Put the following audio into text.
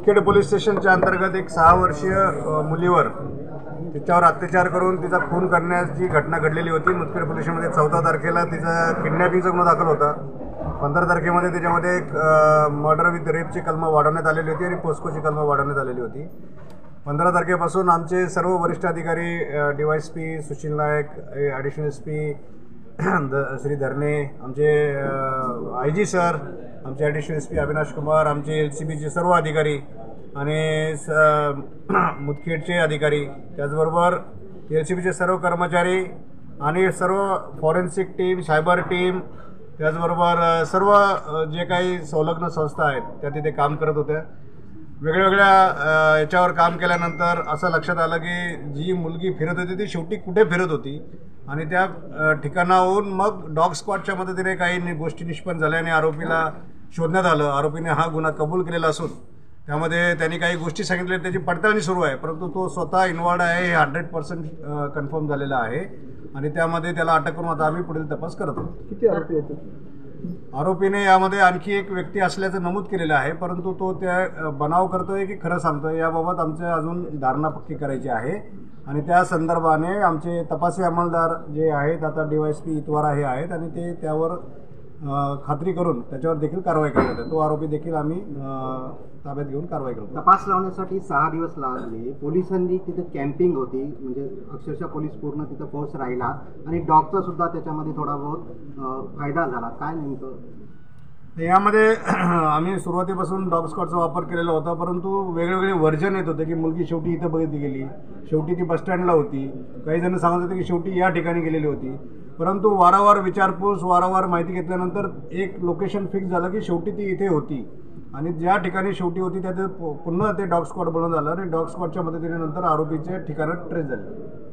Mudkhed police स्टेशनच्या अंतर्गत एक 6 वर्षीय मुलीवर तिच्यावर अत्याचार करून तिचा खून करण्याची घटना घडलेली होती। मुदखेड पोलीस स्टेशनमध्ये 14 तारखेला तिचा किडनॅपिंगचा गुन्हा दाखल होता। 15 तारखेमध्ये त्याच्यामध्ये एक मर्डर विथ रेपची कलम वाढवण्यात आलेली होती आणि पोस्कोची कलम वाढवण्यात आलेली होती। 15 तारखेपासून आमचे सर्व वरिष्ठ अधिकारी DYSP सुशील नायक, ॲडिशनल SP श्री धरणे, आमचे IG सर, आमचे ॲडिशनल SP अविनाश कुमार, आमचे LCBचे सर्व अधिकारी आणि मुदखेडचे अधिकारी, त्याचबरोबर LCBचे सर्व कर्मचारी आणि सर्व फॉरेन्सिक टीम, सायबर टीम, त्याचबरोबर सर्व जे काही संलग्न संस्था आहेत त्या तिथे काम करत होत्या। वेगवेगळ्या याच्यावर काम केल्यानंतर असं लक्षात आलं की जी मुलगी फिरत होती ती शेवटी कुठे फिरत होती आणि त्या ठिकाणाहून मग डॉग स्क्वॉडच्या मदतीने काही गोष्टी निष्पन्न झाल्या आणि आरोपीला शोधण्यात आलं। आरोपीने हा गुन्हा कबूल केलेला असून त्यामध्ये त्यांनी काही गोष्टी सांगितल्या, त्याची पडताळणी सुरू आहे, परंतु तो स्वतः इन्वॉल्ड आहे हे 100% कन्फर्म झालेलं आहे आणि त्यामध्ये त्याला अटक करून आता आम्ही पुढील तपास करत आहोत। किती आरोपी आहेत? आरोपीने यामध्ये आणखी एक व्यक्ती असल्याचं नमूद केलेलं आहे, परंतु तो त्या बनाव करतोय की खरं सांगतोय याबाबत आमच्या अजून धारणा पक्की करायची आहे आणि त्या संदर्भाने आमचे तपासी अंमलदार जे आहेत आता DYSP इतवारा हे आहेत आणि ते त्यावर खात्री करून त्याच्यावर देखील कारवाई करण्यात आहे। तो आरोपी देखील आम्ही ताब्यात घेऊन कारवाई करतो। तपास लावण्यासाठी 6 दिवस लागले। पोलिसांनी तिथे कॅम्पिंग होती, म्हणजे अक्षरशः पोलीस पूर्ण तिथं फोर्स राहिला आणि डॉगचा सुद्धा त्याच्यामध्ये थोडा बहुत फायदा झाला। काय नेमकं यामध्ये आम्ही सुरुवातीपासून डॉग स्क्वॉडचा वापर केलेला होता, परंतु वेगवेगळे वर्जन येत होते की मुलगी शेवटी इथं बघितली गेली, शेवटी ती बसस्टँडला होती, काही जण सांगत होते की शेवटी या ठिकाणी गेलेली होती, परंतु वारंवार विचारपूस वारंवार माहिती घेतल्यानंतर एक लोकेशन फिक्स झालं की शेवटी ती इथे होती आणि ज्या ठिकाणी शेवटी होती त्यात पुन्हा ते डॉग स्क्वॉड बनवून झालं आणि डॉग स्क्वॉडच्या मदतीने नंतर आरोपीचे ठिकाणं ट्रेस झाले।